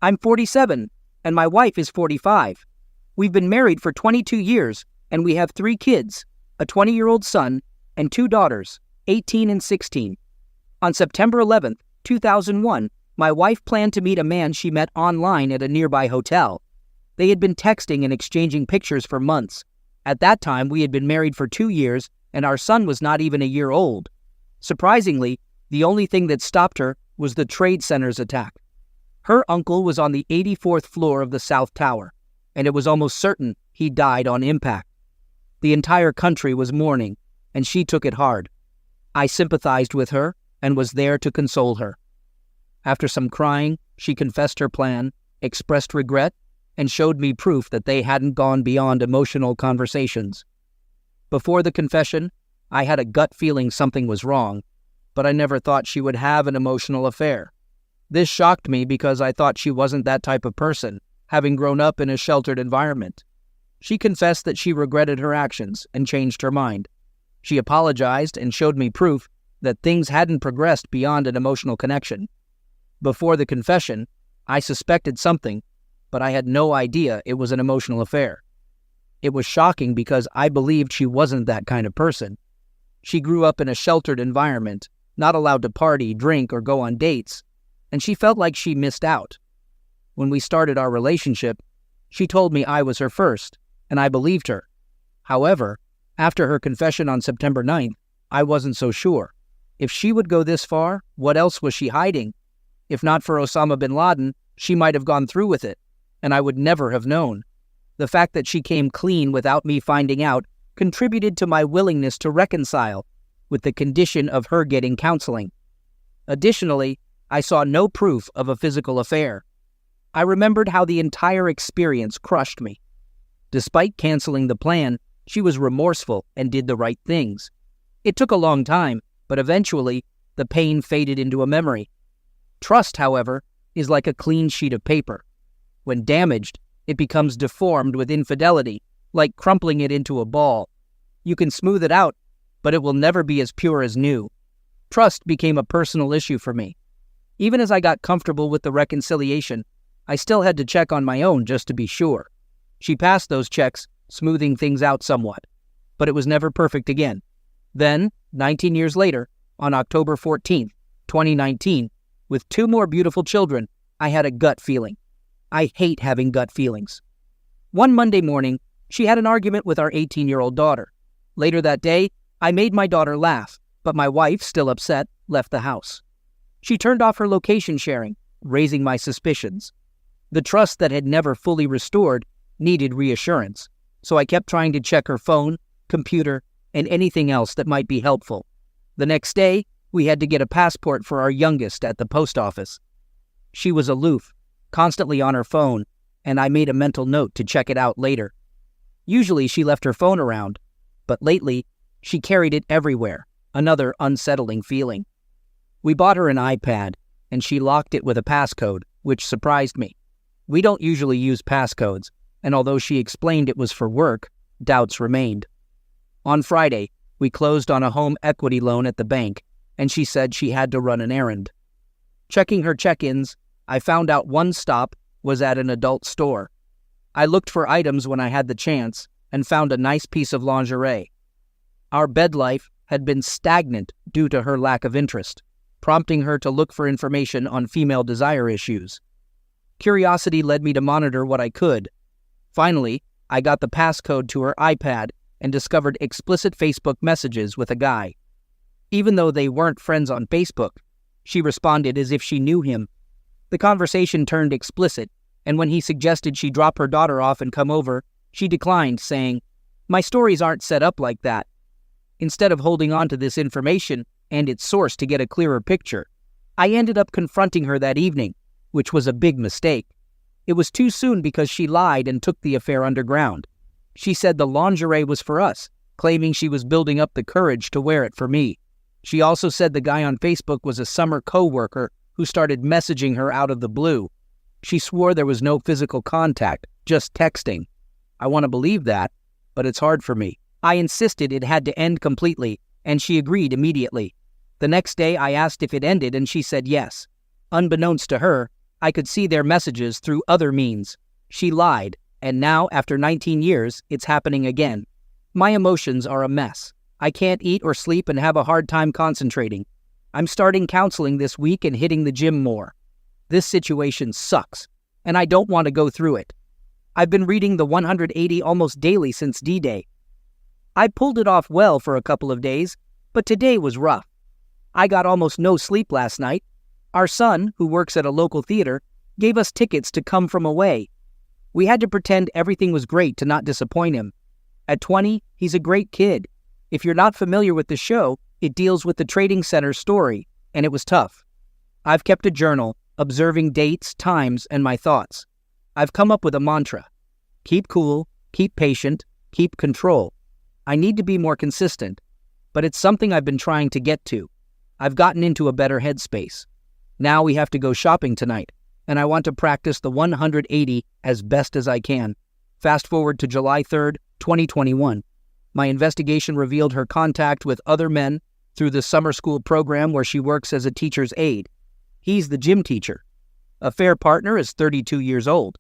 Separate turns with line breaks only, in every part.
I'm 47, and my wife is 45. We've been married for 22 years, and we have 3 kids, a 20-year-old son and 2 daughters, 18 and 16. On September 11th, 2001, my wife planned to meet a man she met online at a nearby hotel. They had been texting and exchanging pictures for months. At that time, we had been married for 2 years, and our son was not even a year old. Surprisingly, the only thing that stopped her was the Trade Center's attack. Her uncle was on the 84th floor of the South Tower, and it was almost certain he died on impact. The entire country was mourning, and she took it hard. I sympathized with her and was there to console her. After some crying, she confessed her plan, expressed regret, and showed me proof that they hadn't gone beyond emotional conversations. Before the confession, I had a gut feeling something was wrong, but I never thought she would have an emotional affair. This shocked me because I thought she wasn't that type of person, having grown up in a sheltered environment. She confessed that she regretted her actions and changed her mind. She apologized and showed me proof that things hadn't progressed beyond an emotional connection. Before the confession, I suspected something, but I had no idea it was an emotional affair. It was shocking because I believed she wasn't that kind of person. She grew up in a sheltered environment, not allowed to party, drink, or go on dates, and she felt like she missed out. When we started our relationship, she told me I was her first, and I believed her. However, after her confession on September 9th, I wasn't so sure. If she would go this far, what else was she hiding? If not for Osama bin Laden, she might have gone through with it, and I would never have known. The fact that she came clean without me finding out contributed to my willingness to reconcile, with the condition of her getting counseling. Additionally, I saw no proof of a physical affair. I remembered how the entire experience crushed me. Despite canceling the plan, she was remorseful and did the right things. It took a long time, but eventually, the pain faded into a memory. Trust, however, is like a clean sheet of paper. When damaged, it becomes deformed with infidelity, like crumpling it into a ball. You can smooth it out, but it will never be as pure as new. Trust became a personal issue for me. Even as I got comfortable with the reconciliation, I still had to check on my own just to be sure. She passed those checks, smoothing things out somewhat, but it was never perfect again. Then, 19 years later, on October 14th, 2019, with 2 more beautiful children, I had a gut feeling. I hate having gut feelings. One Monday morning, she had an argument with our 18-year-old daughter. Later that day, I made my daughter laugh, but my wife, still upset, left the house. She turned off her location sharing, raising my suspicions. The trust that had never fully restored needed reassurance, so I kept trying to check her phone, computer, and anything else that might be helpful. The next day, we had to get a passport for our youngest at the post office. She was aloof, constantly on her phone, and I made a mental note to check it out later. Usually she left her phone around, but lately she carried it everywhere, another unsettling feeling. We bought her an iPad, and she locked it with a passcode, which surprised me. We don't usually use passcodes, and although she explained it was for work, doubts remained. On Friday, we closed on a home equity loan at the bank, and she said she had to run an errand. Checking her check-ins, I found out one stop was at an adult store. I looked for items when I had the chance and found a nice piece of lingerie. Our bed life had been stagnant due to her lack of interest, prompting her to look for information on female desire issues. Curiosity led me to monitor what I could. Finally, I got the passcode to her iPad and discovered explicit Facebook messages with a guy. Even though they weren't friends on Facebook, she responded as if she knew him. The conversation turned explicit, and when he suggested she drop her daughter off and come over, she declined, saying, "My stories aren't set up like that." Instead of holding on to this information and its source to get a clearer picture, I ended up confronting her that evening, which was a big mistake. It was too soon because she lied and took the affair underground. She said the lingerie was for us, claiming she was building up the courage to wear it for me. She also said the guy on Facebook was a summer co-worker who started messaging her out of the blue. She swore there was no physical contact, just texting. I want to believe that, but it's hard for me. I insisted it had to end completely, and she agreed immediately. The next day I asked if it ended, and she said yes. Unbeknownst to her, I could see their messages through other means. She lied, and now, after 19 years, it's happening again. My emotions are a mess. I can't eat or sleep and have a hard time concentrating. I'm starting counseling this week and hitting the gym more. This situation sucks, and I don't want to go through it. I've been reading the 180 almost daily since D-Day. I pulled it off well for a couple of days, but today was rough. I got almost no sleep last night. Our son, who works at a local theater, gave us tickets to come from away. We had to pretend everything was great to not disappoint him. At 20, he's a great kid. If you're not familiar with the show, it deals with the trading center story, and it was tough. I've kept a journal, observing dates, times, and my thoughts. I've come up with a mantra. Keep cool, keep patient, keep control. I need to be more consistent, but it's something I've been trying to get to. I've gotten into a better headspace. Now we have to go shopping tonight, and I want to practice the 180 as best as I can. Fast forward to July 3rd, 2021. My investigation revealed her contact with other men through the summer school program where she works as a teacher's aide. He's the gym teacher. Affair partner is 32 years old.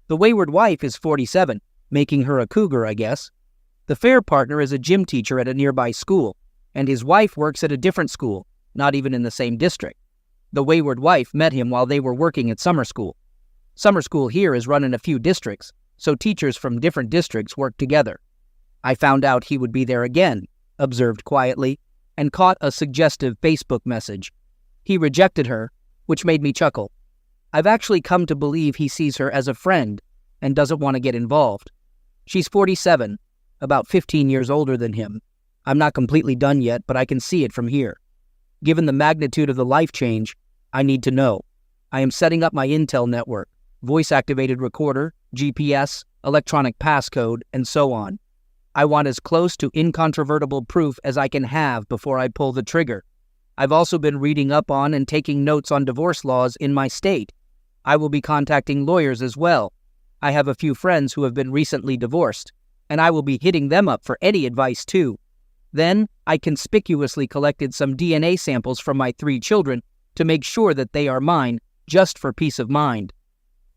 The wayward wife is 47, making her a cougar, I guess. The fair partner is a gym teacher at a nearby school, and his wife works at a different school, not even in the same district. The wayward wife met him while they were working at summer school. Summer school here is run in a few districts, so teachers from different districts work together. I found out he would be there again, observed quietly, and caught a suggestive Facebook message. He rejected her, which made me chuckle. I've actually come to believe he sees her as a friend and doesn't want to get involved. She's 47, about 15 years older than him. I'm not completely done yet, but I can see it from here. Given the magnitude of the life change, I need to know. I am setting up my intel network, voice-activated recorder, GPS, electronic passcode, and so on. I want as close to incontrovertible proof as I can have before I pull the trigger. I've also been reading up on and taking notes on divorce laws in my state. I will be contacting lawyers as well. I have a few friends who have been recently divorced, and I will be hitting them up for any advice too. Then, I conspicuously collected some DNA samples from my 3 children to make sure that they are mine, just for peace of mind.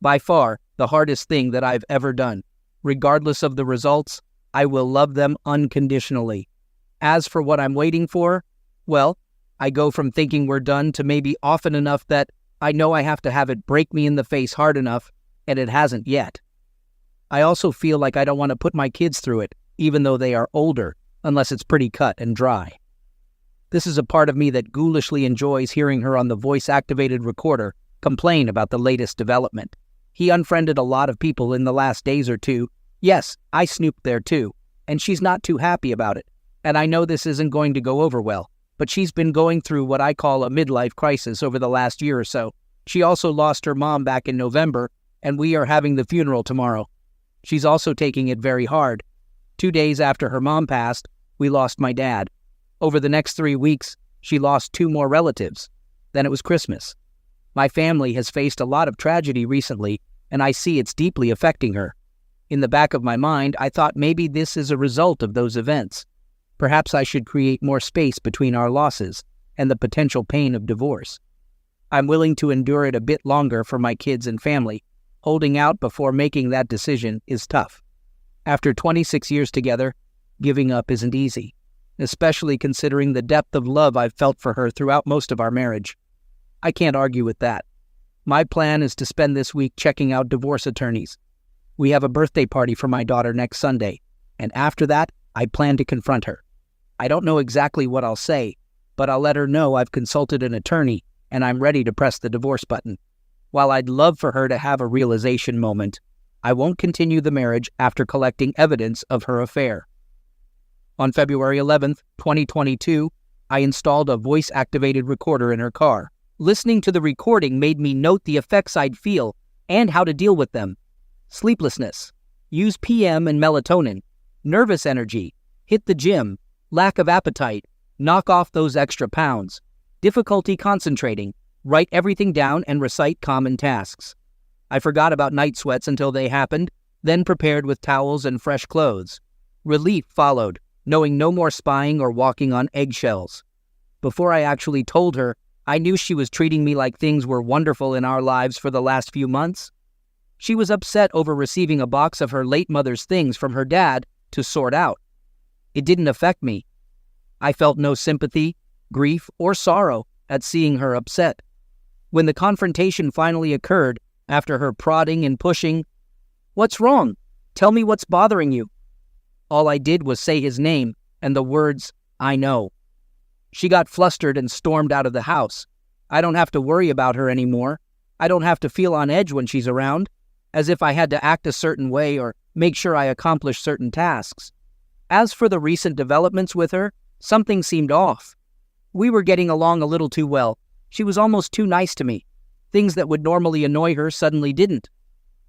By far, the hardest thing that I've ever done. Regardless of the results, I will love them unconditionally. As for what I'm waiting for, well, I go from thinking we're done to maybe often enough that I know I have to have it break me in the face hard enough, and it hasn't yet. I also feel like I don't want to put my kids through it, even though they are older, unless it's pretty cut and dry. This is a part of me that ghoulishly enjoys hearing her on the voice-activated recorder complain about the latest development. He unfriended a lot of people in the last days or two. Yes, I snooped there too, and she's not too happy about it. And I know this isn't going to go over well, but she's been going through what I call a midlife crisis over the last year or so. She also lost her mom back in November, and we are having the funeral tomorrow. She's also taking it very hard. 2 days after her mom passed, we lost my dad. Over the next 3 weeks, she lost 2 more relatives. Then it was Christmas. My family has faced a lot of tragedy recently, and I see it's deeply affecting her. In the back of my mind, I thought maybe this is a result of those events. Perhaps I should create more space between our losses and the potential pain of divorce. I'm willing to endure it a bit longer for my kids and family. Holding out before making that decision is tough. After 26 years together, giving up isn't easy, especially considering the depth of love I've felt for her throughout most of our marriage. I can't argue with that. My plan is to spend this week checking out divorce attorneys. We have a birthday party for my daughter next Sunday, and after that, I plan to confront her. I don't know exactly what I'll say, but I'll let her know I've consulted an attorney and I'm ready to press the divorce button. While I'd love for her to have a realization moment, I won't continue the marriage after collecting evidence of her affair. On February 11th, 2022, I installed a voice-activated recorder in her car. Listening to the recording made me note the effects I'd feel and how to deal with them. Sleeplessness, use PM and melatonin, nervous energy, hit the gym, lack of appetite, knock off those extra pounds, difficulty concentrating, write everything down and recite common tasks. I forgot about night sweats until they happened, then prepared with towels and fresh clothes. Relief followed, knowing no more spying or walking on eggshells. Before I actually told her, I knew she was treating me like things were wonderful in our lives for the last few months. She was upset over receiving a box of her late mother's things from her dad to sort out. It didn't affect me. I felt no sympathy, grief, or sorrow at seeing her upset. When the confrontation finally occurred, after her prodding and pushing, "What's wrong? Tell me what's bothering you." All I did was say his name and the words, "I know." She got flustered and stormed out of the house. I don't have to worry about her anymore. I don't have to feel on edge when she's around, as if I had to act a certain way or make sure I accomplish certain tasks. As for the recent developments with her, something seemed off. We were getting along a little too well. She was almost too nice to me. Things that would normally annoy her suddenly didn't.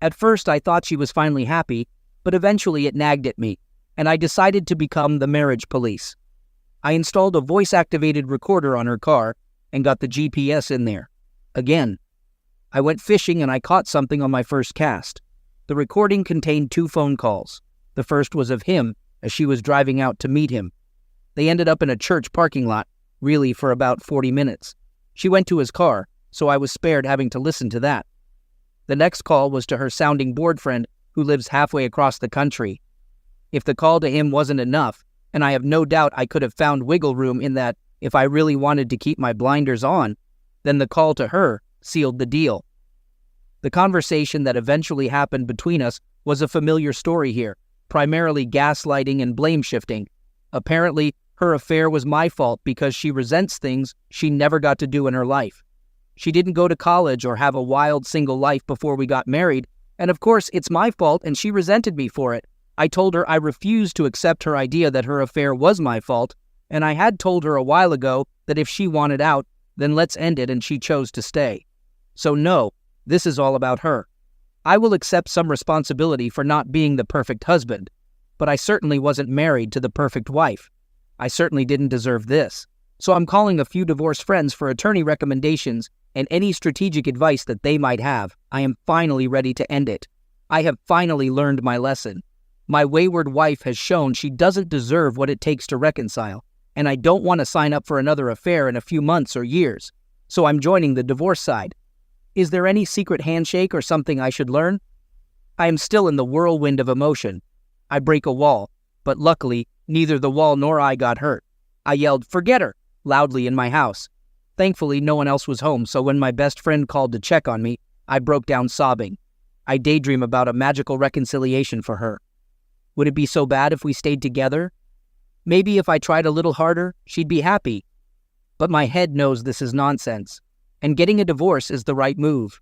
At first I thought she was finally happy, but eventually it nagged at me, and I decided to become the marriage police. I installed a voice-activated recorder on her car and got the GPS in there. Again. I went fishing and I caught something on my first cast. The recording contained 2 phone calls. The first was of him as she was driving out to meet him. They ended up in a church parking lot, really for about 40 minutes. She went to his car, so I was spared having to listen to that. The next call was to her sounding board friend who lives halfway across the country. If the call to him wasn't enough, and I have no doubt I could have found wiggle room in that if I really wanted to keep my blinders on, then the call to her sealed the deal. The conversation that eventually happened between us was a familiar story here, primarily gaslighting and blame shifting. Apparently, her affair was my fault because she resents things she never got to do in her life. She didn't go to college or have a wild single life before we got married, and of course it's my fault and she resented me for it. I told her I refused to accept her idea that her affair was my fault, and I had told her a while ago that if she wanted out, then let's end it, and she chose to stay. So no, this is all about her. I will accept some responsibility for not being the perfect husband, but I certainly wasn't married to the perfect wife. I certainly didn't deserve this. So I'm calling a few divorced friends for attorney recommendations and any strategic advice that they might have. I am finally ready to end it. I have finally learned my lesson. My wayward wife has shown she doesn't deserve what it takes to reconcile, and I don't want to sign up for another affair in a few months or years, so I'm joining the divorce side. Is there any secret handshake or something I should learn? I am still in the whirlwind of emotion. I break a wall, but luckily, neither the wall nor I got hurt. I yelled, "Forget her!" loudly in my house. Thankfully, no one else was home, so when my best friend called to check on me, I broke down sobbing. I daydream about a magical reconciliation for her. Would it be so bad if we stayed together? Maybe if I tried a little harder, she'd be happy. But my head knows this is nonsense, and getting a divorce is the right move.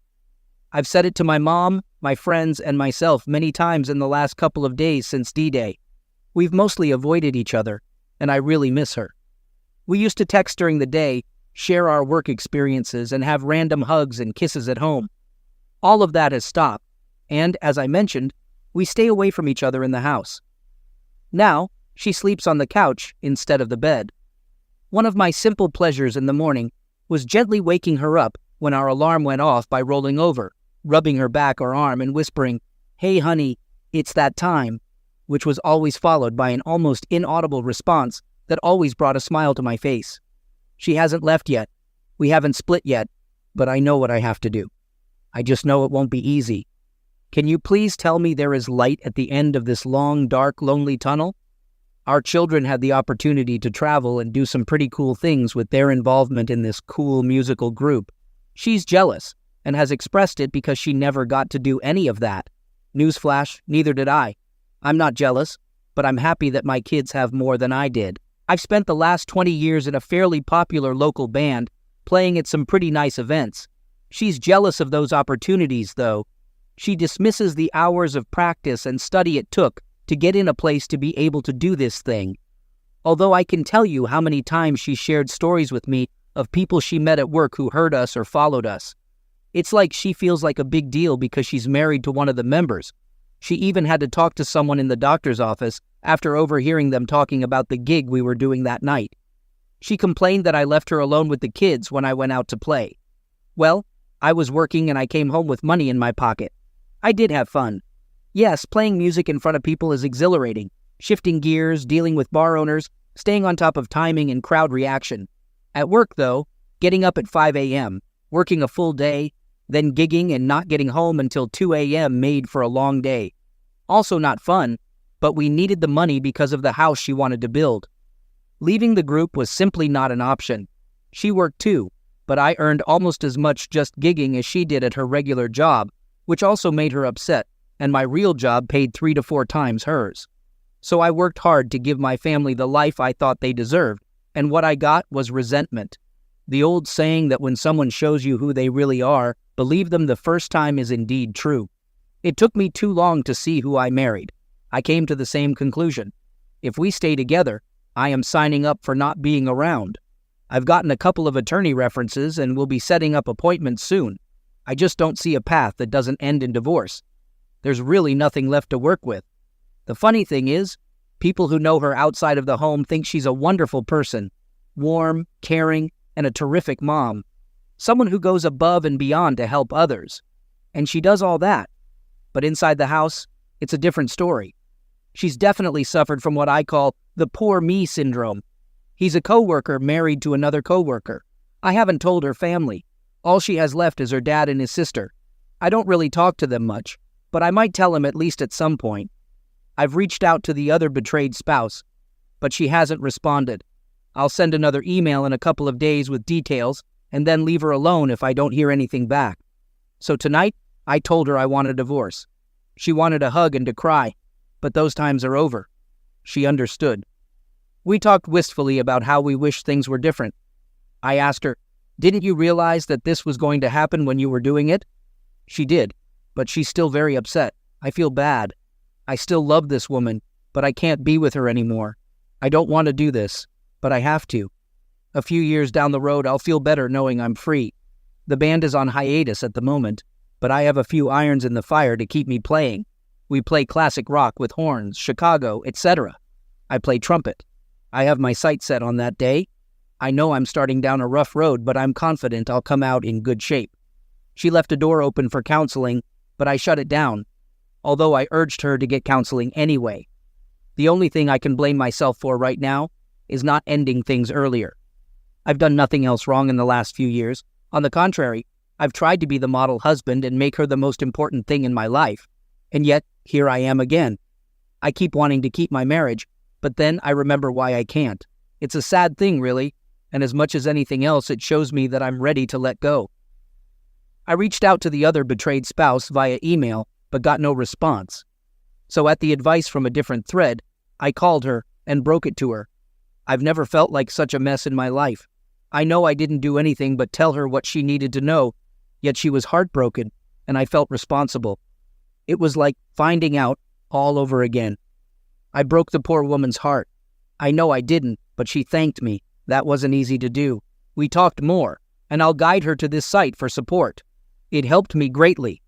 I've said it to my mom, my friends, and myself many times in the last couple of days since D-Day. We've mostly avoided each other, and I really miss her. We used to text during the day, share our work experiences, and have random hugs and kisses at home. All of that has stopped, and, as I mentioned, we stay away from each other in the house. Now, she sleeps on the couch instead of the bed. One of my simple pleasures in the morning was gently waking her up when our alarm went off by rolling over, rubbing her back or arm and whispering, "Hey honey, it's that time," which was always followed by an almost inaudible response that always brought a smile to my face. She hasn't left yet. We haven't split yet, but I know what I have to do. I just know it won't be easy. Can you please tell me there is light at the end of this long, dark, lonely tunnel? Our children had the opportunity to travel and do some pretty cool things with their involvement in this cool musical group. She's jealous and has expressed it because she never got to do any of that. Newsflash, neither did I. I'm not jealous, but I'm happy that my kids have more than I did. I've spent the last 20 years in a fairly popular local band, playing at some pretty nice events. She's jealous of those opportunities, though. She dismisses the hours of practice and study it took to get in a place to be able to do this thing. Although I can tell you how many times she shared stories with me of people she met at work who heard us or followed us. It's like she feels like a big deal because she's married to one of the members. She even had to talk to someone in the doctor's office after overhearing them talking about the gig we were doing that night. She complained that I left her alone with the kids when I went out to play. Well, I was working and I came home with money in my pocket. I did have fun. Yes, playing music in front of people is exhilarating. Shifting gears, dealing with bar owners, staying on top of timing and crowd reaction. At work, though, Getting up at 5 a.m., working a full day, then gigging and not getting home until 2 a.m. made for a long day. Also not fun, but we needed the money because of the house she wanted to build. Leaving the group was simply not an option. She worked too, but I earned almost as much just gigging as she did at her regular job, which also made her upset, and my real job paid 3 to 4 times hers. So I worked hard to give my family the life I thought they deserved, and what I got was resentment. The old saying that when someone shows you who they really are, believe them the first time is indeed true. It took me too long to see who I married. I came to the same conclusion. If we stay together, I am signing up for not being around. I've gotten a couple of attorney references and will be setting up appointments soon. I just don't see a path that doesn't end in divorce. There's really nothing left to work with. The funny thing is, people who know her outside of the home think she's a wonderful person, warm, caring, and a terrific mom. Someone who goes above and beyond to help others. And she does all that. But inside the house, it's a different story. She's definitely suffered from what I call the poor me syndrome. He's a coworker married to another coworker. I haven't told her family. All she has left is her dad and his sister. I don't really talk to them much, but I might tell him at least at some point. I've reached out to the other betrayed spouse, but she hasn't responded. I'll send another email in a couple of days with details and then leave her alone if I don't hear anything back. So tonight, I told her I want a divorce. She wanted a hug and to cry, but those times are over. She understood. We talked wistfully about how we wish things were different. I asked her, "Didn't you realize that this was going to happen when you were doing it?" She did, but she's still very upset. I feel bad. I still love this woman, but I can't be with her anymore. I don't want to do this, but I have to. A few years down the road, I'll feel better knowing I'm free. The band is on hiatus at the moment, but I have a few irons in the fire to keep me playing. We play classic rock with horns, Chicago, etc. I play trumpet. I have my sights set on that day. I know I'm starting down a rough road, but I'm confident I'll come out in good shape. She left a door open for counseling, but I shut it down, although I urged her to get counseling anyway. The only thing I can blame myself for right now is not ending things earlier. I've done nothing else wrong in the last few years. On the contrary, I've tried to be the model husband and make her the most important thing in my life. And yet, here I am again. I keep wanting to keep my marriage, but then I remember why I can't. It's a sad thing, really, and as much as anything else, it shows me that I'm ready to let go. I reached out to the other betrayed spouse via email, but got no response. So at the advice from a different thread, I called her and broke it to her. I've never felt like such a mess in my life. I know I didn't do anything but tell her what she needed to know, yet she was heartbroken, and I felt responsible. It was like finding out all over again. I broke the poor woman's heart. I know I didn't, but she thanked me. That wasn't easy to do. We talked more, and I'll guide her to this site for support. It helped me greatly.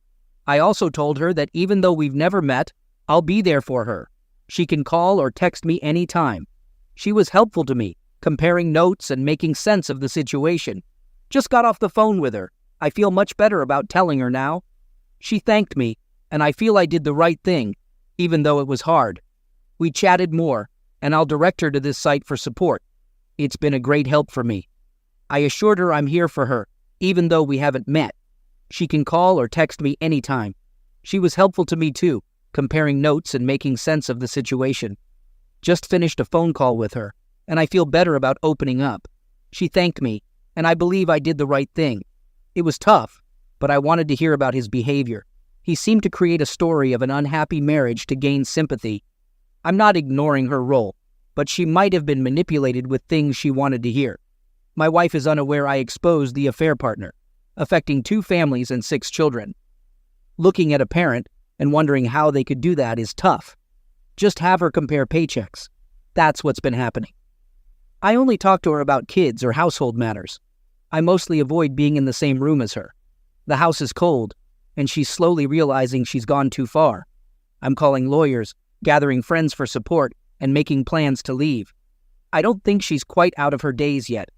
I also told her that even though we've never met, I'll be there for her. She can call or text me anytime. She was helpful to me, comparing notes and making sense of the situation. Just got off the phone with her. I feel much better about telling her now. She thanked me, and I feel I did the right thing, even though it was hard. We chatted more, and I'll direct her to this site for support. It's been a great help for me. I assured her I'm here for her, even though we haven't met. She can call or text me anytime. She was helpful to me too, comparing notes and making sense of the situation. Just finished a phone call with her, and I feel better about opening up. She thanked me, and I believe I did the right thing. It was tough, but I wanted to hear about his behavior. He seemed to create a story of an unhappy marriage to gain sympathy. I'm not ignoring her role, but she might have been manipulated with things she wanted to hear. My wife is unaware I exposed the affair partner, affecting 2 families and 6 children. Looking at a parent and wondering how they could do that is tough. Just have her compare paychecks. That's what's been happening. I only talk to her about kids or household matters. I mostly avoid being in the same room as her. The house is cold, and she's slowly realizing she's gone too far. I'm calling lawyers, gathering friends for support, and making plans to leave. I don't think she's quite out of her days yet.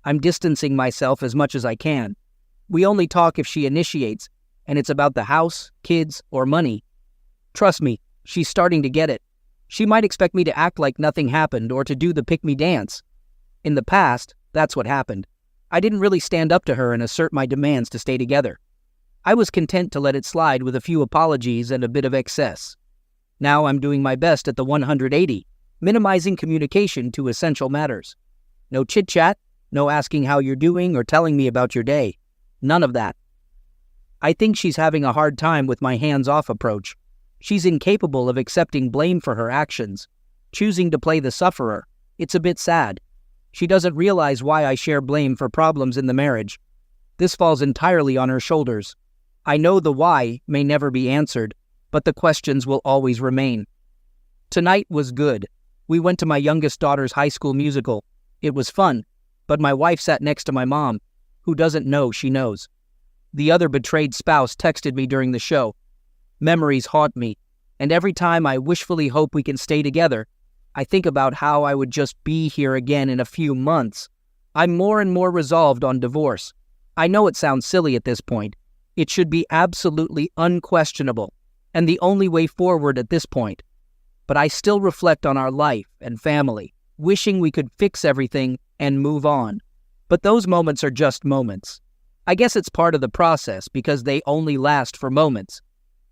I'm distancing myself as much as I can. We only talk if she initiates, and it's about the house, kids, or money. Trust me, she's starting to get it. She might expect me to act like nothing happened or to do the pick-me dance. In the past, that's what happened. I didn't really stand up to her and assert my demands to stay together. I was content to let it slide with a few apologies and a bit of excess. Now I'm doing my best at the 180, minimizing communication to essential matters. No chit-chat, no asking how you're doing or telling me about your day. None of that. I think she's having a hard time with my hands-off approach. She's incapable of accepting blame for her actions, choosing to play the sufferer. It's a bit sad. She doesn't realize why I share blame for problems in the marriage. This falls entirely on her shoulders. I know the why may never be answered, but the questions will always remain. Tonight was good. We went to my youngest daughter's high school musical. It was fun, but my wife sat next to my mom, who doesn't know she knows. The other betrayed spouse texted me during the show. Memories haunt me, and every time I wishfully hope we can stay together, I think about how I would just be here again in a few months. I'm more and more resolved on divorce. I know it sounds silly at this point. It should be absolutely unquestionable, and the only way forward at this point. But I still reflect on our life and family, wishing we could fix everything and move on. But those moments are just moments. I guess it's part of the process because they only last for moments.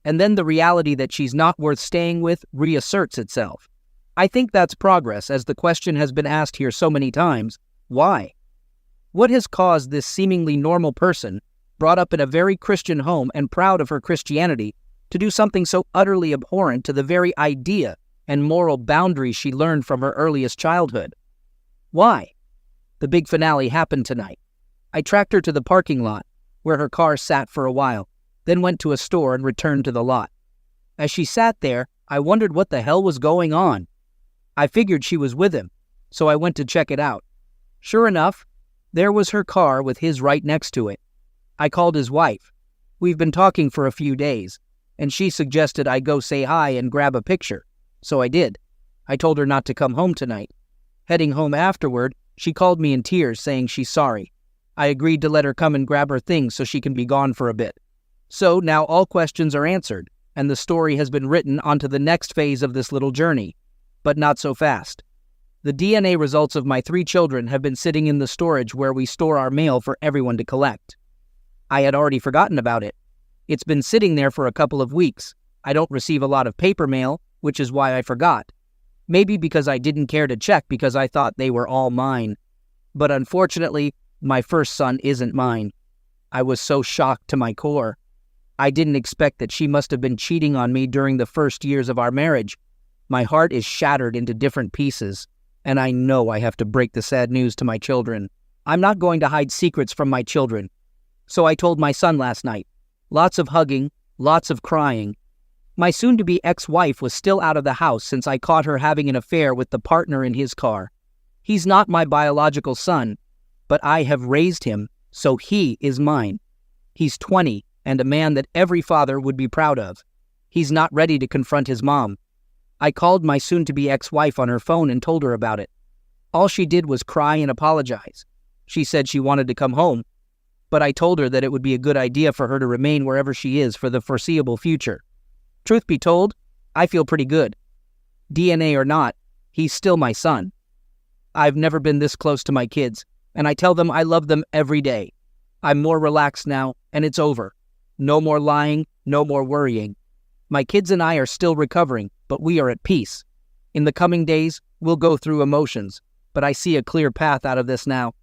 And then the reality that she's not worth staying with reasserts itself. I think that's progress, as the question has been asked here so many times. Why? What has caused this seemingly normal person, brought up in a very Christian home and proud of her Christianity, to do something so utterly abhorrent to the very idea and moral boundaries she learned from her earliest childhood? Why? The big finale happened tonight. I tracked her to the parking lot, where her car sat for a while, then went to a store and returned to the lot. As she sat there, I wondered what the hell was going on. I figured she was with him, so I went to check it out. Sure enough, there was her car with his right next to it. I called his wife. We've been talking for a few days, and she suggested I go say hi and grab a picture, so I did. I told her not to come home tonight. Heading home afterward, she called me in tears saying she's sorry. I agreed to let her come and grab her things so she can be gone for a bit. So now all questions are answered, and the story has been written onto the next phase of this little journey. But not so fast. The DNA results of my 3 children have been sitting in the storage where we store our mail for everyone to collect. I had already forgotten about it. It's been sitting there for a couple of weeks. I don't receive a lot of paper mail, which is why I forgot. Maybe because I didn't care to check because I thought they were all mine. But unfortunately, my first son isn't mine. I was so shocked to my core. I didn't expect that she must have been cheating on me during the first years of our marriage. My heart is shattered into different pieces, and I know I have to break the sad news to my children. I'm not going to hide secrets from my children. So I told my son last night. Lots of hugging, lots of crying. My soon-to-be ex-wife was still out of the house since I caught her having an affair with the partner in his car. He's not my biological son, but I have raised him, so he is mine. He's 20 and a man that every father would be proud of. He's not ready to confront his mom. I called my soon-to-be ex-wife on her phone and told her about it. All she did was cry and apologize. She said she wanted to come home, but I told her that it would be a good idea for her to remain wherever she is for the foreseeable future. Truth be told, I feel pretty good. DNA or not, he's still my son. I've never been this close to my kids, and I tell them I love them every day. I'm more relaxed now, and it's over. No more lying, no more worrying. My kids and I are still recovering, but we are at peace. In the coming days, we'll go through emotions, but I see a clear path out of this now.